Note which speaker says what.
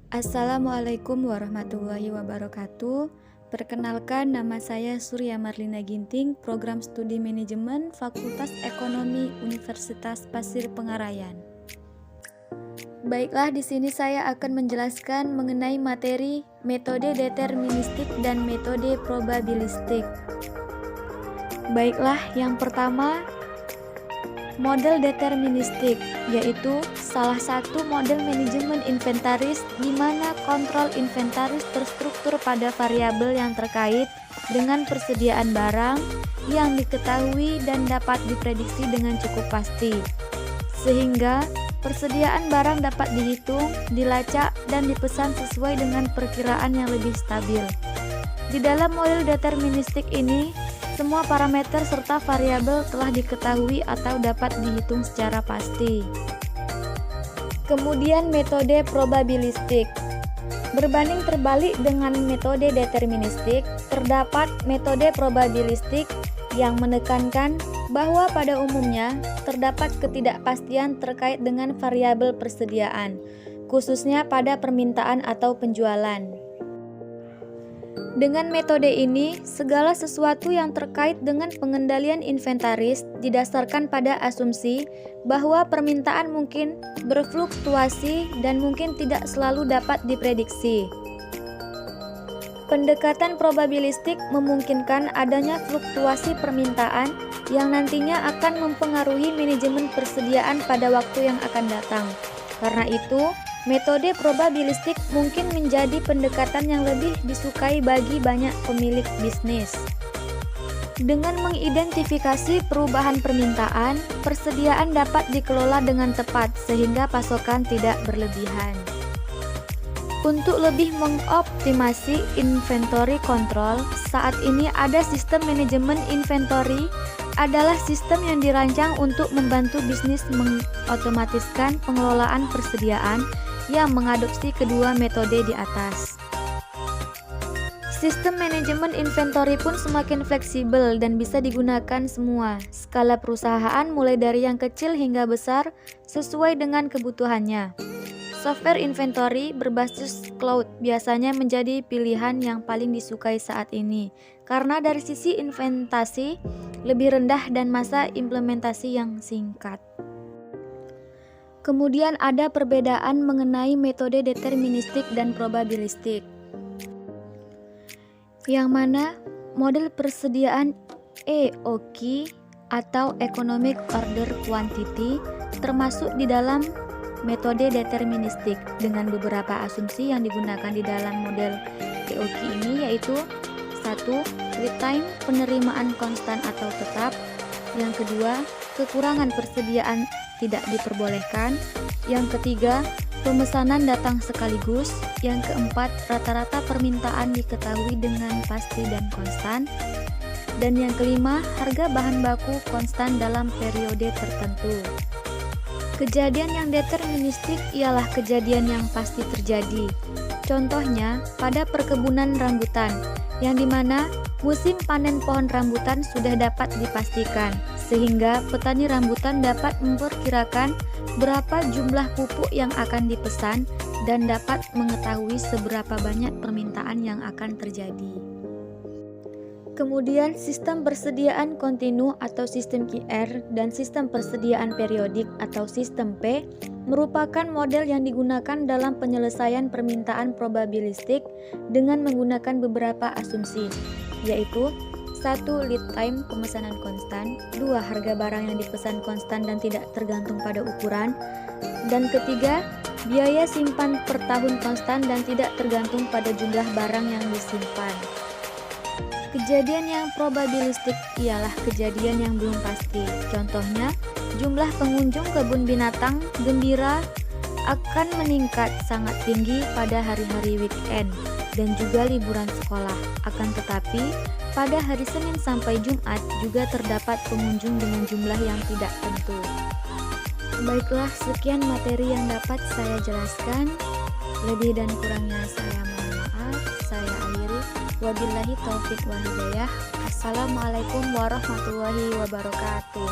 Speaker 1: Assalamualaikum warahmatullahi wabarakatuh. Perkenalkan, nama saya Surya Marlina Ginting, Program Studi Manajemen Fakultas Ekonomi Universitas Pasir Pengarayan. Baiklah, di sini saya akan menjelaskan mengenai materi metode deterministik dan metode probabilistik. Baiklah, yang pertama, model deterministik, yaitu salah satu model manajemen inventaris di mana kontrol inventaris terstruktur pada variabel yang terkait dengan persediaan barang yang diketahui dan dapat diprediksi dengan cukup pasti, sehingga persediaan barang dapat dihitung, dilacak, dan dipesan sesuai dengan perkiraan yang lebih stabil. Di dalam model deterministik ini, semua parameter serta variabel telah diketahui atau dapat dihitung secara pasti. Kemudian metode probabilistik. Berbanding terbalik dengan metode deterministik, terdapat metode probabilistik yang menekankan bahwa pada umumnya terdapat ketidakpastian terkait dengan variabel persediaan, khususnya pada permintaan atau penjualan. Dengan metode ini, segala sesuatu yang terkait dengan pengendalian inventaris didasarkan pada asumsi bahwa permintaan mungkin berfluktuasi dan mungkin tidak selalu dapat diprediksi. Pendekatan probabilistik memungkinkan adanya fluktuasi permintaan yang nantinya akan mempengaruhi manajemen persediaan pada waktu yang akan datang. Karena itu, metode probabilistik mungkin menjadi pendekatan yang lebih disukai bagi banyak pemilik bisnis. Dengan mengidentifikasi perubahan permintaan, persediaan dapat dikelola dengan tepat sehingga pasokan tidak berlebihan. Untuk lebih mengoptimasi inventory control, saat ini ada sistem manajemen inventory adalah sistem yang dirancang untuk membantu bisnis mengotomatiskan pengelolaan persediaan yang mengadopsi kedua metode di atas. Sistem manajemen inventory pun semakin fleksibel dan bisa digunakan semua skala perusahaan mulai dari yang kecil hingga besar sesuai dengan kebutuhannya. Software inventory berbasis cloud biasanya menjadi pilihan yang paling disukai saat ini karena dari sisi inventasi lebih rendah dan masa implementasi yang singkat. Kemudian ada perbedaan mengenai metode deterministik dan probabilistik, yang mana model persediaan EOQ atau Economic Order Quantity termasuk di dalam metode deterministik dengan beberapa asumsi yang digunakan di dalam model EOQ ini, yaitu 1. Lead time penerimaan konstan atau tetap. Yang kedua, kekurangan persediaan tidak diperbolehkan. Yang ketiga, pemesanan datang sekaligus. Yang keempat, rata-rata permintaan diketahui dengan pasti dan konstan. Dan yang kelima, harga bahan baku konstan dalam periode tertentu. Kejadian yang deterministik ialah kejadian yang pasti terjadi. Contohnya, pada perkebunan rambutan, yang dimana musim panen pohon rambutan sudah dapat dipastikan, sehingga petani rambutan dapat memperkirakan berapa jumlah pupuk yang akan dipesan dan dapat mengetahui seberapa banyak permintaan yang akan terjadi. Kemudian sistem persediaan kontinu atau sistem QR dan sistem persediaan periodik atau sistem P merupakan model yang digunakan dalam penyelesaian permintaan probabilistik dengan menggunakan beberapa asumsi, yaitu 1. Lead time pemesanan konstan, 2. Harga barang yang dipesan konstan dan tidak tergantung pada ukuran, dan ketiga, biaya simpan per tahun konstan dan tidak tergantung pada jumlah barang yang disimpan. Kejadian yang probabilistik ialah kejadian yang belum pasti. Contohnya, jumlah pengunjung kebun binatang gembira akan meningkat sangat tinggi pada hari-hari weekend dan juga liburan sekolah. Akan tetapi, pada hari Senin sampai Jumat juga terdapat pengunjung dengan jumlah yang tidak tentu. Baiklah, sekian materi yang dapat saya jelaskan. Lebih dan kurangnya saya mohon maaf. Saya akhiri. Wabillahi taufik wal hidayah. Assalamualaikum warahmatullahi wabarakatuh.